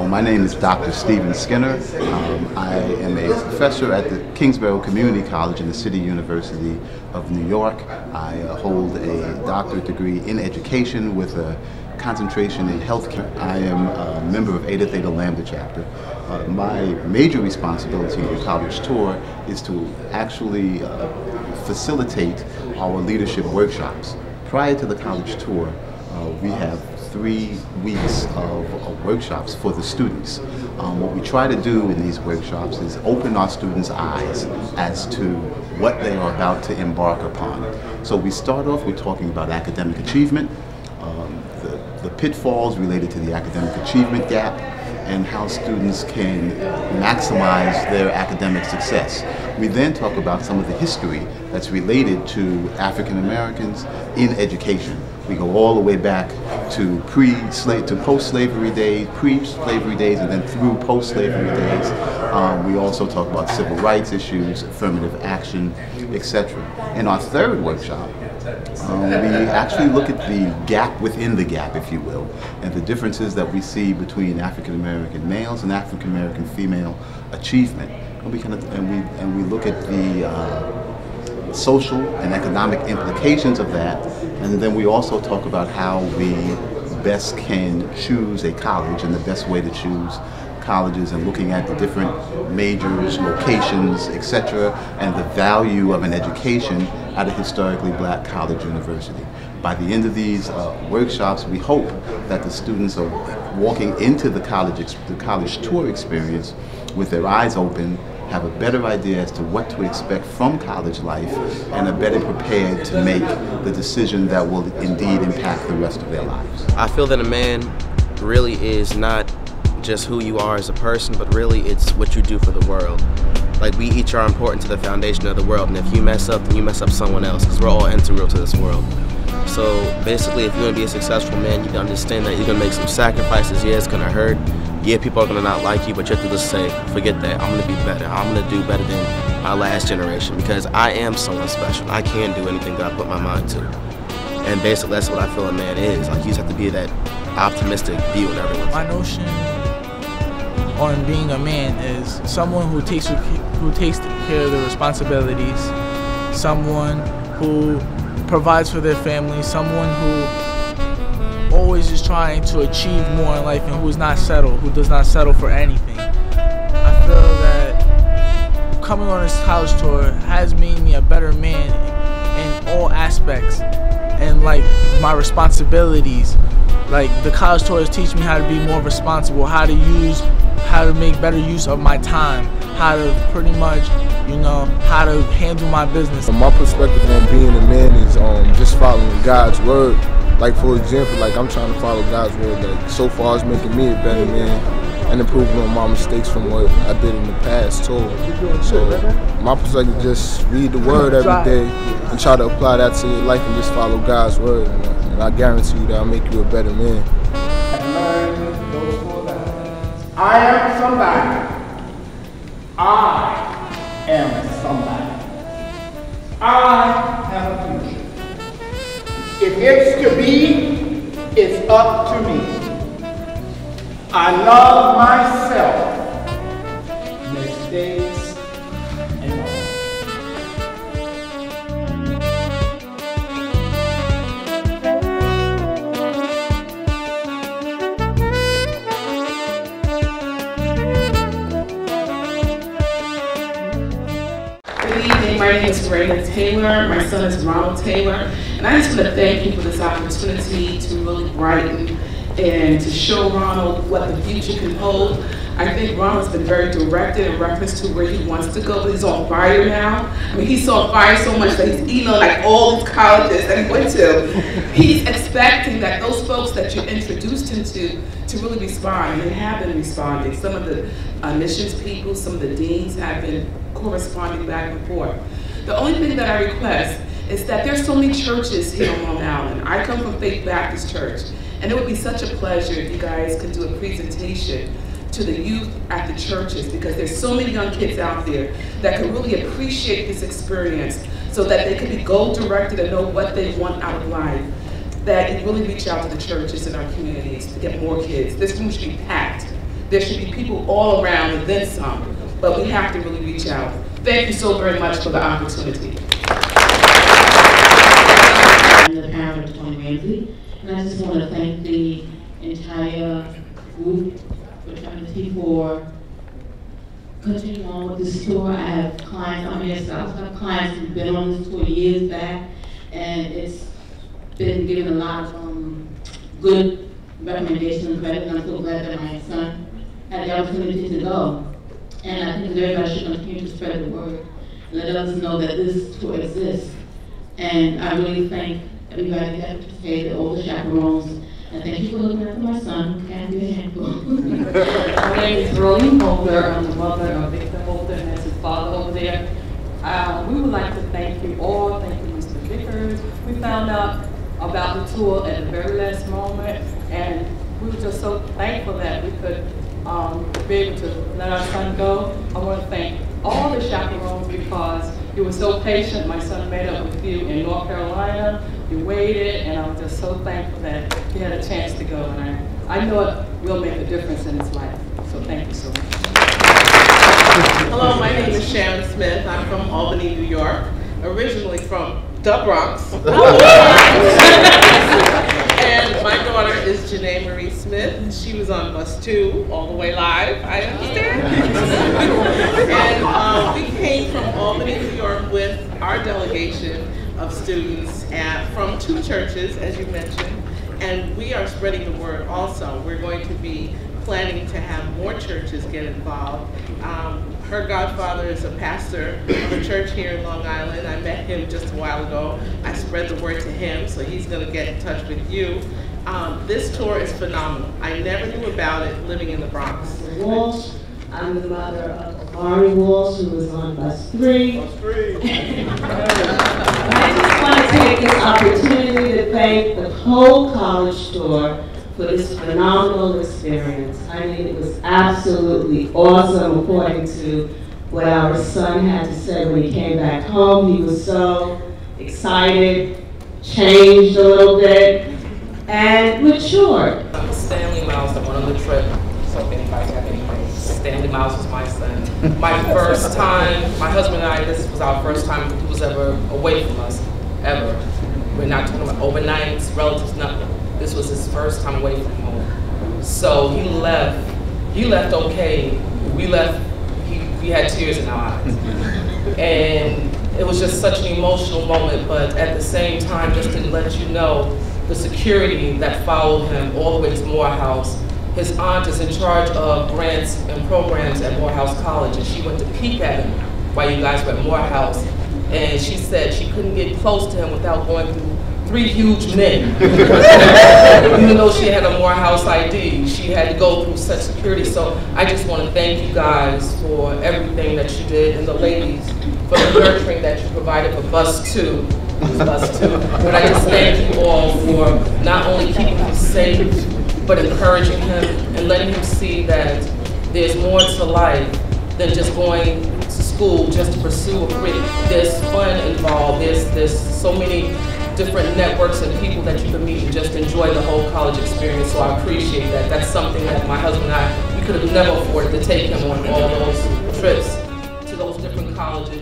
My name is Dr. Stephen Skinner. I am a professor at the Kingsborough Community College in the City University of New York. I hold a doctorate degree in education with a concentration in healthcare. I am a member of Eta Theta Lambda chapter. My major responsibility in the college tour is to actually facilitate our leadership workshops. Prior to the college tour, we have 3 weeks of workshops for the students. What we try to do in these workshops is open our students' eyes as to what they are about to embark upon. So we start off with talking about academic achievement, the pitfalls related to the academic achievement gap, and how students can maximize their academic success. We then talk about some of the history that's related to African Americans in education. We go all the way back to post-slavery days, pre-slavery days, and then through post-slavery days. We also talk about civil rights issues, affirmative action, etc. In our third workshop, we actually look at the gap within the gap, if you will, and the differences that we see between African American males and African American female achievement. And we look at the social and economic implications of that, and then we also talk about how we best can choose a college and the best way to choose colleges, and looking at the different majors, locations, etc., and the value of an education at a historically black college university. By the end of these workshops, we hope that the students are walking into the college tour experience with their eyes open, have a better idea as to what to expect from college life, and are better prepared to make the decision that will indeed impact the rest of their lives. I feel that a man really is not just who you are as a person, but really it's what you do for the world. Like, we each are important to the foundation of the world, and if you mess up, then you mess up someone else, because we're all integral to this world. So basically, if you're going to be a successful man, you can understand that you're going to make some sacrifices. Yeah, it's going to hurt. Yeah, people are going to not like you, but you have to just say, forget that. I'm going to be better. I'm going to do better than my last generation, because I am someone special. I can do anything that I put my mind to. And basically, that's what I feel a man is. Like, you just have to be that optimistic view in everyone. My notion on being a man is someone who takes care of their responsibilities, someone who provides for their family, someone who always is trying to achieve more in life, and who is not settled, who does not settle for anything. I feel that coming on this college tour has made me a better man in all aspects, and like my responsibilities. Like, the college tour has teach me how to be more responsible, how to make better use of my time, how to pretty much, how to handle my business. My perspective on being a man is just following God's word. Like, for example, like, I'm trying to follow God's word. Like, so far it's making me a better man and improving on my mistakes from what I did in the past too. So my perspective is just read the word every day and try to apply that to your life and just follow God's word. And I guarantee you that'll make you a better man. I am somebody. I am somebody. I have a future. If it's to be, it's up to me. I love myself, mistakes, and all. Good evening, my name is Raymond Taylor, my son is Ronald Taylor, and I just want to thank you for this opportunity to really brighten and to show Ronald what the future can hold. I think Ronald's been very directed in reference to where he wants to go, but he's on fire now. I mean, he's on fire so much that he's emailing like all these colleges that he went to. He's expecting that those folks that you introduced him to really respond, and they have been responding. Some of the admissions people, some of the deans have been corresponding back and forth. The only thing that I request is that there's so many churches here on Long Island. I come from Faith Baptist Church, and it would be such a pleasure if you guys could do a presentation to the youth at the churches, because there's so many young kids out there that can really appreciate this experience so that they can be goal-directed and know what they want out of life. That you really reach out to the churches in our communities to get more kids. This room should be packed there should be people all around and then some, but we have to really reach out. Thank you so very much for the opportunity. I'm the parent of Tony Ramsey, and I just want to thank the entire group, fraternity, for continuing on with this tour. I have clients, I have clients who've been on this tour years back, and it's been given a lot of good recommendations, and I'm so glad that my son had the opportunity to go. And I think everybody should continue to spread the word and let others know that this tour exists. And I really thank everybody that participated, all the chaperones, and thank you for looking after my son, who can't be a handful. My name is Rolene Holder. I'm the mother of Victor Holder and that's his father over there. We would like to thank you all. Thank you, Mr. Vickers. We found out about the tour at the very last moment, and we were just so thankful that we could be able to let our son go. I want to thank all the chaperones because you were so patient. My son met up with you in North Carolina. You waited, and I'm just so thankful that he had a chance to go. And I know it will make a difference in his life. So thank you so much. Hello, my name is Sharon Smith. I'm from Albany, New York, originally from the Bronx. And my daughter is Janae Marie Smith. She was on bus 2 all the way live, I understand. And we came from Albany, New York with our delegation of students from 2 churches, as you mentioned, and we are spreading the word also. We're going to be planning to have more churches get involved. Her godfather is a pastor of a church here in Long Island. I met him just a while ago. I spread the word to him, so he's going to get in touch with you. This tour is phenomenal. I never knew about it living in the Bronx. Walsh. I'm the mother of Amari Walsh, who was on bus 3. Bus 3. I just want to take this opportunity to thank the whole college tour for this phenomenal experience. I mean, it was absolutely awesome according to what our son had to say when he came back home. He was so excited, changed a little bit, and matured. Stanley Miles went on the trip, so if anybody have any questions, Stanley Miles was my son. My first time, my husband and I, this was our first time he was ever away from us, ever. We're not talking about overnights, relatives, nothing. This was his first time away from home. So he left okay. We left, we had tears in our eyes. And it was just such an emotional moment, but at the same time, just to let you know, the security that followed him all the way to Morehouse. His aunt is in charge of grants and programs at Morehouse College, and she went to peek at him while you guys were at Morehouse. And she said she couldn't get close to him without going through 3 huge men. Even though she had a Morehouse ID, she had to go through such security. So I just want to thank you guys for everything that you did, and the ladies for the nurturing that you provided for bus 2. Bus 2. But I just thank you all for not only keeping him safe, but encouraging him and letting him see that there's more to life than just going to school just to pursue a career. There's fun involved. There's so many different networks and people that you can meet and just enjoy the whole college experience. So I appreciate that. That's something that my husband and I, we could have never afforded to take him on all those trips to those different colleges.